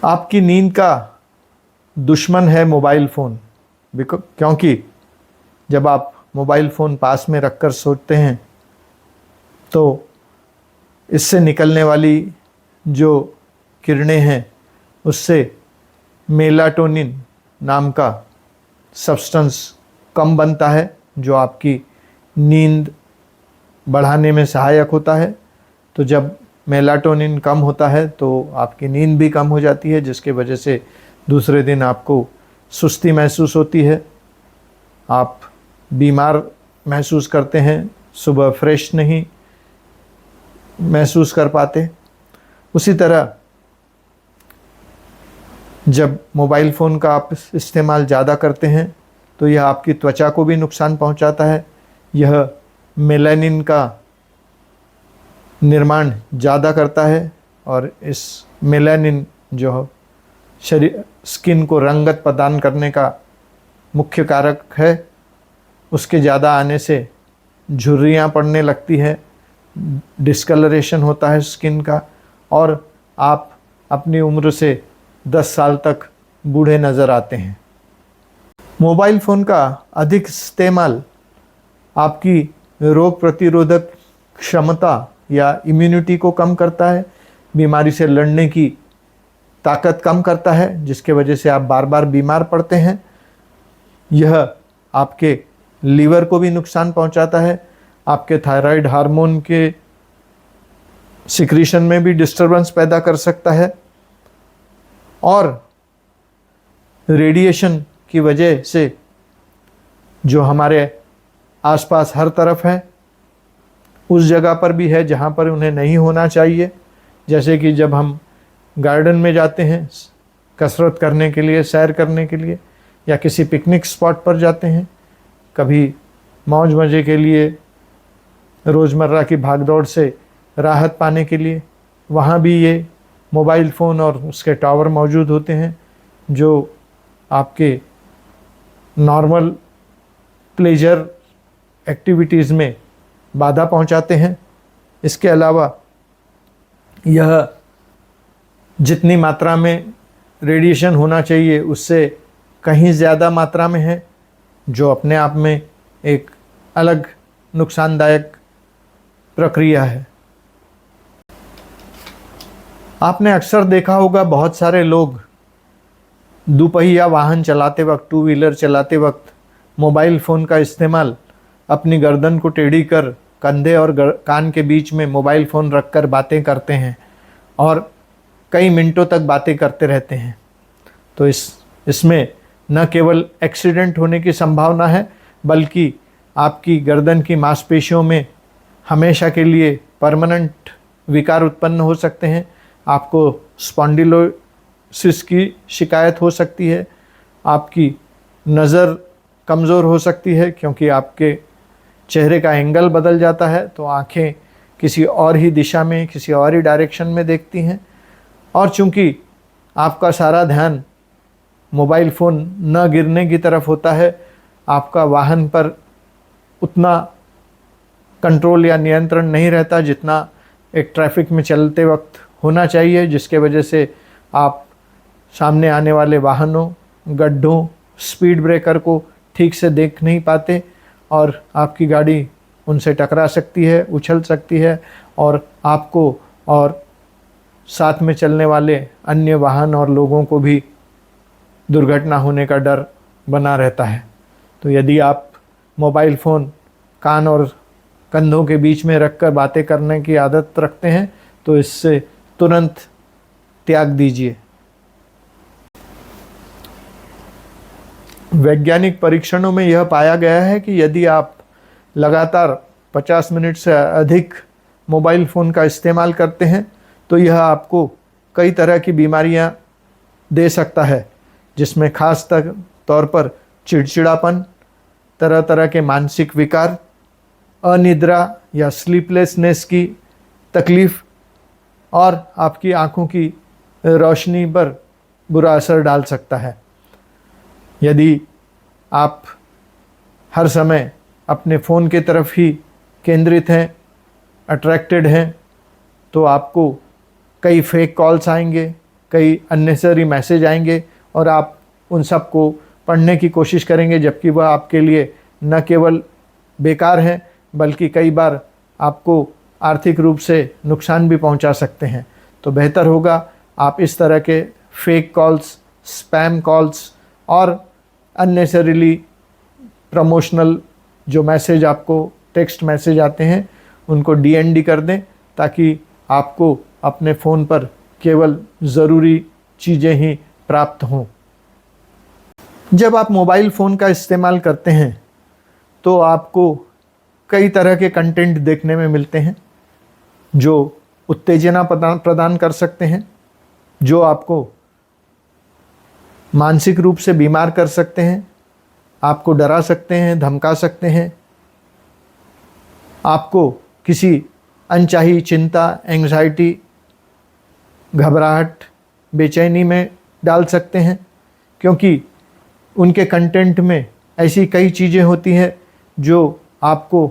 आपकी नींद का दुश्मन है मोबाइल फ़ोन। क्योंकि जब आप मोबाइल फ़ोन पास में रखकर सोते हैं तो इससे निकलने वाली जो किरणें हैं उससे मेलाटोनिन नाम का सब्सटेंस कम बनता है, जो आपकी नींद बढ़ाने में सहायक होता है। तो जब मेलाटोनिन कम होता है तो आपकी नींद भी कम हो जाती है, जिसके वजह से दूसरे दिन आपको सुस्ती महसूस होती है, आप बीमार महसूस करते हैं, सुबह फ्रेश नहीं महसूस कर पाते। उसी तरह जब मोबाइल फ़ोन का आप इस्तेमाल ज़्यादा करते हैं तो यह आपकी त्वचा को भी नुकसान पहुंचाता है। यह मेलानिन का निर्माण ज़्यादा करता है और इस मेलानिन जो शरीर स्किन को रंगत प्रदान करने का मुख्य कारक है, उसके ज़्यादा आने से झुर्रियाँ पड़ने लगती है, डिस्कलरेशन होता है स्किन का, और आप अपनी उम्र से 10 साल तक बूढ़े नज़र आते हैं। मोबाइल फ़ोन का अधिक इस्तेमाल आपकी रोग प्रतिरोधक क्षमता या इम्यूनिटी को कम करता है, बीमारी से लड़ने की ताकत कम करता है, जिसके वजह से आप बार बार बीमार पड़ते हैं। यह आपके लीवर को भी नुकसान पहुंचाता है, आपके थायराइड हार्मोन के सिक्रीशन में भी डिस्टरबेंस पैदा कर सकता है, और रेडिएशन की वजह से जो हमारे आसपास हर तरफ है उस जगह पर भी है जहाँ पर उन्हें नहीं होना चाहिए। जैसे कि जब हम गार्डन में जाते हैं कसरत करने के लिए, सैर करने के लिए, या किसी पिकनिक स्पॉट पर जाते हैं, कभी मौज मज़े के लिए, रोज़मर्रा की भागदौड़ से राहत पाने के लिए, वहाँ भी ये मोबाइल फ़ोन और उसके टावर मौजूद होते हैं जो आपके नॉर्मल प्लेजर एक्टिविटीज़ में बाधा पहुंचाते हैं। इसके अलावा यह जितनी मात्रा में रेडिएशन होना चाहिए उससे कहीं ज़्यादा मात्रा में है, जो अपने आप में एक अलग नुकसानदायक प्रक्रिया है। आपने अक्सर देखा होगा बहुत सारे लोग दुपहिया वाहन चलाते वक्त, टू व्हीलर चलाते वक्त मोबाइल फ़ोन का इस्तेमाल अपनी गर्दन को टेढ़ी कर कंधे और कान के बीच में मोबाइल फ़ोन रखकर बातें करते हैं और कई मिनटों तक बातें करते रहते हैं। तो इसमें न केवल एक्सीडेंट होने की संभावना है, बल्कि आपकी गर्दन की मांसपेशियों में हमेशा के लिए परमानेंट विकार उत्पन्न हो सकते हैं। आपको स्पॉन्डिलोसिस की शिकायत हो सकती है, आपकी नज़र कमज़ोर हो सकती है क्योंकि आपके चेहरे का एंगल बदल जाता है, तो आँखें किसी और ही दिशा में, किसी और ही डायरेक्शन में देखती हैं। और चूँकि आपका सारा ध्यान मोबाइल फ़ोन न गिरने की तरफ होता है, आपका वाहन पर उतना कंट्रोल या नियंत्रण नहीं रहता जितना एक ट्रैफिक में चलते वक्त होना चाहिए, जिसके वजह से आप सामने आने वाले वाहनों, गड्ढों, स्पीड ब्रेकर को ठीक से देख नहीं पाते और आपकी गाड़ी उनसे टकरा सकती है, उछल सकती है, और आपको और साथ में चलने वाले अन्य वाहन और लोगों को भी दुर्घटना होने का डर बना रहता है। तो यदि आप मोबाइल फ़ोन कान और कंधों के बीच में रखकर बातें करने की आदत रखते हैं तो इससे तुरंत त्याग दीजिए। वैज्ञानिक परीक्षणों में यह पाया गया है कि यदि आप लगातार 50 मिनट से अधिक मोबाइल फ़ोन का इस्तेमाल करते हैं तो यह आपको कई तरह की बीमारियां दे सकता है, जिसमें खास तौर पर चिड़चिड़ापन, तरह तरह के मानसिक विकार, अनिद्रा या स्लीपलेसनेस की तकलीफ़ और आपकी आँखों की रोशनी पर बुरा असर डाल सकता है। यदि आप हर समय अपने फ़ोन की तरफ ही केंद्रित हैं, अट्रैक्टेड हैं, तो आपको कई फेक कॉल्स आएंगे, कई अननेसेसरी मैसेज आएंगे और आप उन सब को पढ़ने की कोशिश करेंगे, जबकि वह आपके लिए न केवल बेकार हैं बल्कि कई बार आपको आर्थिक रूप से नुकसान भी पहुंचा सकते हैं। तो बेहतर होगा आप इस तरह के फेक कॉल्स, स्पैम कॉल्स और अननेसेसरीली प्रमोशनल जो मैसेज आपको टेक्स्ट मैसेज आते हैं उनको डीएनडी कर दें, ताकि आपको अपने फ़ोन पर केवल ज़रूरी चीज़ें ही प्राप्त हों। जब आप मोबाइल फ़ोन का इस्तेमाल करते हैं तो आपको कई तरह के कंटेंट देखने में मिलते हैं जो उत्तेजना प्रदान कर सकते हैं, जो आपको मानसिक रूप से बीमार कर सकते हैं, आपको डरा सकते हैं, धमका सकते हैं, आपको किसी अनचाही चिंता, एंग्जाइटी, घबराहट, बेचैनी में डाल सकते हैं, क्योंकि उनके कंटेंट में ऐसी कई चीज़ें होती हैं जो आपको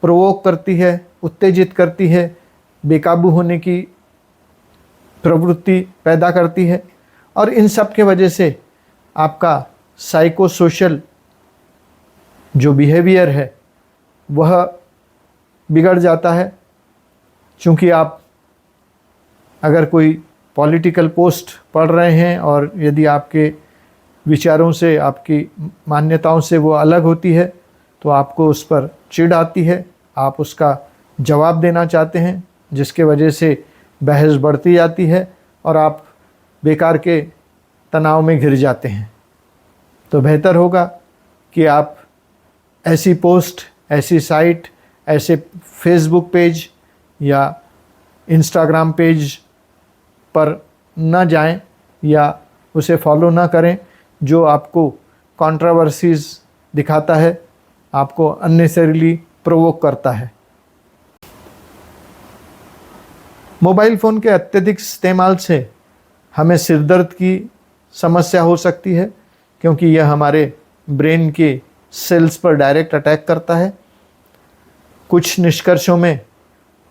प्रोवोक करती है, उत्तेजित करती है, बेकाबू होने की प्रवृत्ति पैदा करती है। और इन सब के वजह से आपका साइको सोशल जो बिहेवियर है वह बिगड़ जाता है। चूँकि आप अगर कोई पॉलिटिकल पोस्ट पढ़ रहे हैं और यदि आपके विचारों से, आपकी मान्यताओं से वो अलग होती है तो आपको उस पर चिढ़ आती है, आप उसका जवाब देना चाहते हैं, जिसके वजह से बहस बढ़ती जाती है और आप बेकार के तनाव में घिर जाते हैं। तो बेहतर होगा कि आप ऐसी पोस्ट, ऐसी साइट, ऐसे फेसबुक पेज या इंस्टाग्राम पेज पर न जाएं या उसे फॉलो ना करें जो आपको कंट्रोवर्सीज दिखाता है, आपको अननेसेसरीली प्रोवोक करता है। मोबाइल फ़ोन के अत्यधिक इस्तेमाल से हमें सिरदर्द की समस्या हो सकती है, क्योंकि यह हमारे ब्रेन के सेल्स पर डायरेक्ट अटैक करता है। कुछ निष्कर्षों में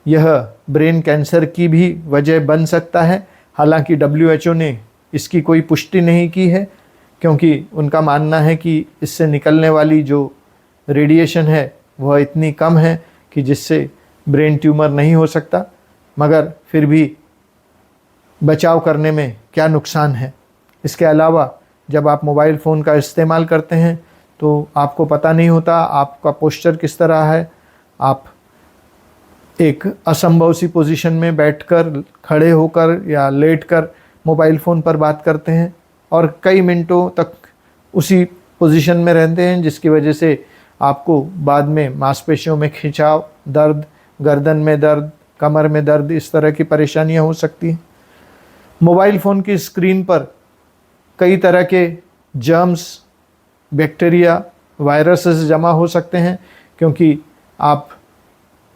यह ब्रेन कैंसर की भी वजह बन सकता है। हालांकि WHO ने इसकी कोई पुष्टि नहीं की है, क्योंकि उनका मानना है कि इससे निकलने वाली जो रेडिएशन है वह इतनी कम है कि जिससे ब्रेन ट्यूमर नहीं हो सकता। मगर फिर भी बचाव करने में क्या नुकसान है। इसके अलावा जब आप मोबाइल फ़ोन का इस्तेमाल करते हैं तो आपको पता नहीं होता आपका पोस्चर किस तरह है। आप एक असंभव सी पोजीशन में बैठकर, खड़े होकर या लेटकर मोबाइल फ़ोन पर बात करते हैं और कई मिनटों तक उसी पोजीशन में रहते हैं, जिसकी वजह से आपको बाद में मांसपेशियों में खिंचाव, दर्द, गर्दन में दर्द, कमर में दर्द, इस तरह की परेशानियां हो सकती हैं। मोबाइल फ़ोन की स्क्रीन पर कई तरह के जर्म्स, बैक्टीरिया, वायरसेस जमा हो सकते हैं, क्योंकि आप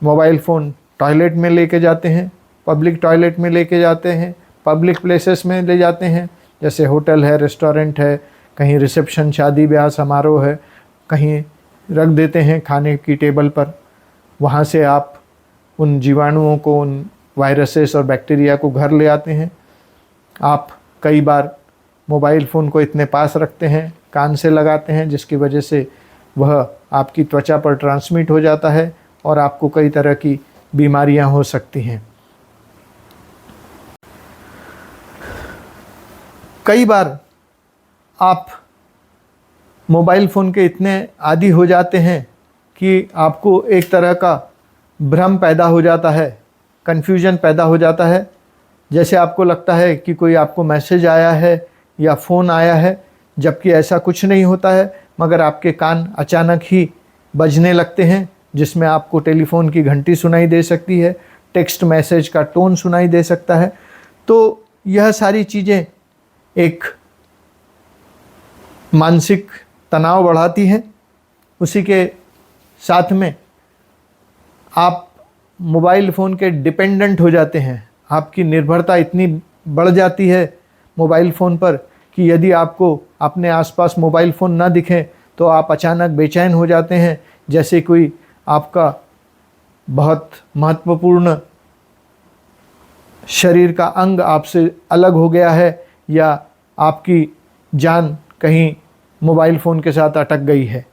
मोबाइल फ़ोन टॉयलेट में लेके जाते हैं, पब्लिक टॉयलेट में लेके जाते हैं, पब्लिक प्लेसेस में ले जाते हैं, जैसे होटल है, रेस्टोरेंट है, कहीं रिसेप्शन, शादी ब्याह समारोह है, कहीं रख देते हैं खाने की टेबल पर। वहाँ से आप उन जीवाणुओं को, उन वायरसेस और बैक्टीरिया को घर ले आते हैं। आप कई बार मोबाइल फ़ोन को इतने पास रखते हैं, कान से लगाते हैं, जिसकी वजह से वह आपकी त्वचा पर ट्रांसमिट हो जाता है और आपको कई तरह की बीमारियां हो सकती हैं। कई बार आप मोबाइल फ़ोन के इतने आदी हो जाते हैं कि आपको एक तरह का भ्रम पैदा हो जाता है, कन्फ्यूजन पैदा हो जाता है। जैसे आपको लगता है कि कोई आपको मैसेज आया है या फ़ोन आया है, जबकि ऐसा कुछ नहीं होता है, मगर आपके कान अचानक ही बजने लगते हैं, जिसमें आपको टेलीफोन की घंटी सुनाई दे सकती है, टेक्स्ट मैसेज का टोन सुनाई दे सकता है। तो यह सारी चीज़ें एक मानसिक तनाव बढ़ाती हैं। उसी के साथ में आप मोबाइल फ़ोन के डिपेंडेंट हो जाते हैं। आपकी निर्भरता इतनी बढ़ जाती है मोबाइल फ़ोन पर कि यदि आपको अपने आसपास मोबाइल फ़ोन ना दिखे तो आप अचानक बेचैन हो जाते हैं, जैसे कोई आपका बहुत महत्वपूर्ण शरीर का अंग आपसे अलग हो गया है या आपकी जान कहीं मोबाइल फ़ोन के साथ अटक गई है।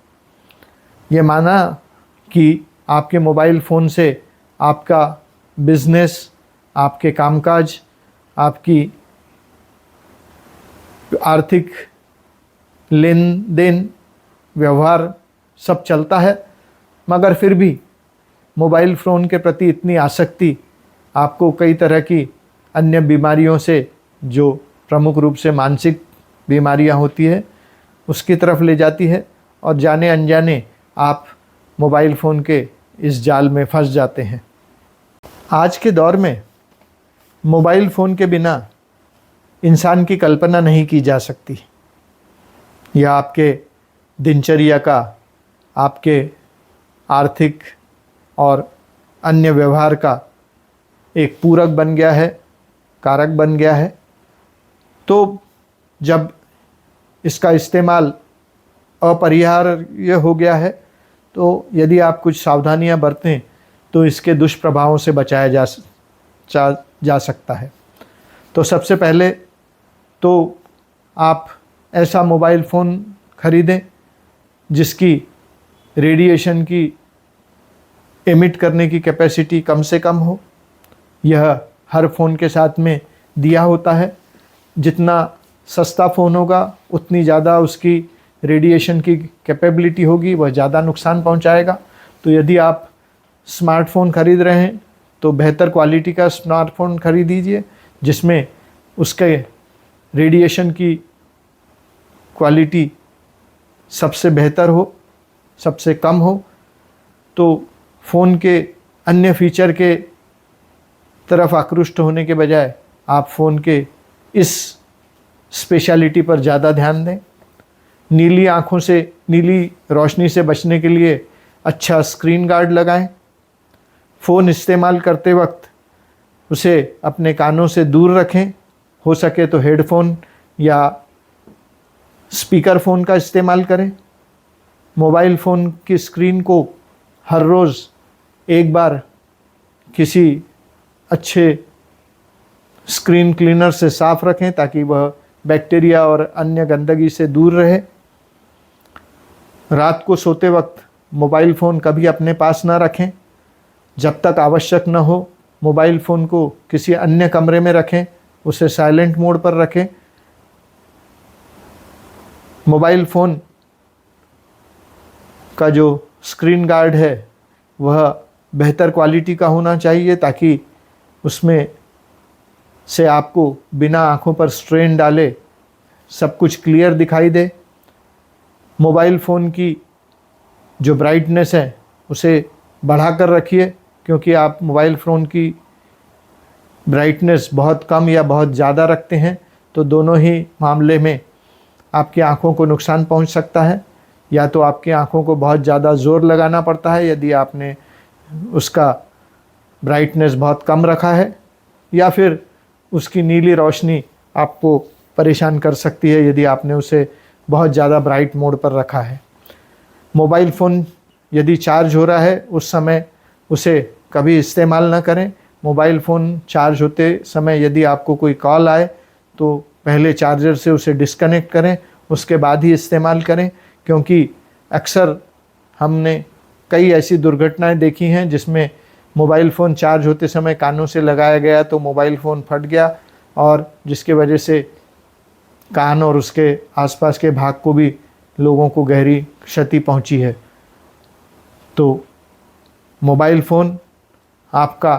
ये माना कि आपके मोबाइल फ़ोन से आपका बिज़नेस, आपके कामकाज, आपकी आर्थिक लेन देन, व्यवहार सब चलता है, मगर फिर भी मोबाइल फ़ोन के प्रति इतनी आसक्ति आपको कई तरह की अन्य बीमारियों से, जो प्रमुख रूप से मानसिक बीमारियां होती है, उसकी तरफ ले जाती है और जाने अनजाने आप मोबाइल फ़ोन के इस जाल में फंस जाते हैं। आज के दौर में मोबाइल फ़ोन के बिना इंसान की कल्पना नहीं की जा सकती। यह आपके दिनचर्या का, आपके आर्थिक और अन्य व्यवहार का एक पूरक बन गया है, कारक बन गया है। तो जब इसका इस्तेमाल अपरिहार्य हो गया है, तो यदि आप कुछ सावधानियां बरतें तो इसके दुष्प्रभावों से बचाया जा सकता है। तो सबसे पहले तो आप ऐसा मोबाइल फ़ोन खरीदें जिसकी रेडिएशन की एमिट करने की कैपेसिटी कम से कम हो। यह हर फ़ोन के साथ में दिया होता है। जितना सस्ता फ़ोन होगा उतनी ज़्यादा उसकी रेडिएशन की कैपेबिलिटी होगी, वह ज़्यादा नुकसान पहुंचाएगा। तो यदि आप स्मार्टफ़ोन ख़रीद रहे हैं तो बेहतर क्वालिटी का स्मार्टफ़ोन खरीद दीजिए जिसमें उसके रेडिएशन की क्वालिटी सबसे बेहतर हो, सबसे कम हो। तो फ़ोन के अन्य फीचर के तरफ आकृष्ट होने के बजाय आप फ़ोन के इस स्पेशलिटी पर ज़्यादा ध्यान दें। नीली आँखों से, नीली रोशनी से बचने के लिए अच्छा स्क्रीन गार्ड लगाएं। फ़ोन इस्तेमाल करते वक्त उसे अपने कानों से दूर रखें। हो सके तो हेडफोन या स्पीकर फ़ोन का इस्तेमाल करें। मोबाइल फ़ोन की स्क्रीन को हर रोज़ एक बार किसी अच्छे स्क्रीन क्लीनर से साफ़ रखें ताकि वह बैक्टीरिया और अन्य गंदगी से दूर रहे। रात को सोते वक्त मोबाइल फ़ोन कभी अपने पास ना रखें। जब तक आवश्यक न हो मोबाइल फ़ोन को किसी अन्य कमरे में रखें, उसे साइलेंट मोड पर रखें। मोबाइल फ़ोन का जो स्क्रीन गार्ड है वह बेहतर क्वालिटी का होना चाहिए ताकि उसमें से आपको बिना आँखों पर स्ट्रेन डाले सब कुछ क्लियर दिखाई दे। मोबाइल फ़ोन की जो ब्राइटनेस है उसे बढ़ा कर रखिए, क्योंकि आप मोबाइल फ़ोन की ब्राइटनेस बहुत कम या बहुत ज़्यादा रखते हैं तो दोनों ही मामले में आपकी आँखों को नुकसान पहुंच सकता है। या तो आपकी आँखों को बहुत ज़्यादा ज़ोर लगाना पड़ता है यदि आपने उसका ब्राइटनेस बहुत कम रखा है, या फिर उसकी नीली रोशनी आपको परेशान कर सकती है यदि आपने उसे बहुत ज़्यादा ब्राइट मोड पर रखा है। मोबाइल फ़ोन यदि चार्ज हो रहा है उस समय उसे कभी इस्तेमाल न करें। मोबाइल फ़ोन चार्ज होते समय यदि आपको कोई कॉल आए तो पहले चार्जर से उसे डिस्कनेक्ट करें, उसके बाद ही इस्तेमाल करें, क्योंकि अक्सर हमने कई ऐसी दुर्घटनाएं देखी हैं जिसमें मोबाइल फ़ोन चार्ज होते समय कानों से लगाया गया तो मोबाइल फ़ोन फट गया और जिसके वजह से कान और उसके आसपास के भाग को भी लोगों को गहरी क्षति पहुंची है। तो मोबाइल फ़ोन आपका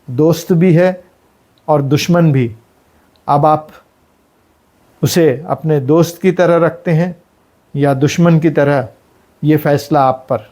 दोस्त भी है और दुश्मन भी। अब आप उसे अपने दोस्त की तरह रखते हैं या दुश्मन की तरह, ये फ़ैसला आप पर।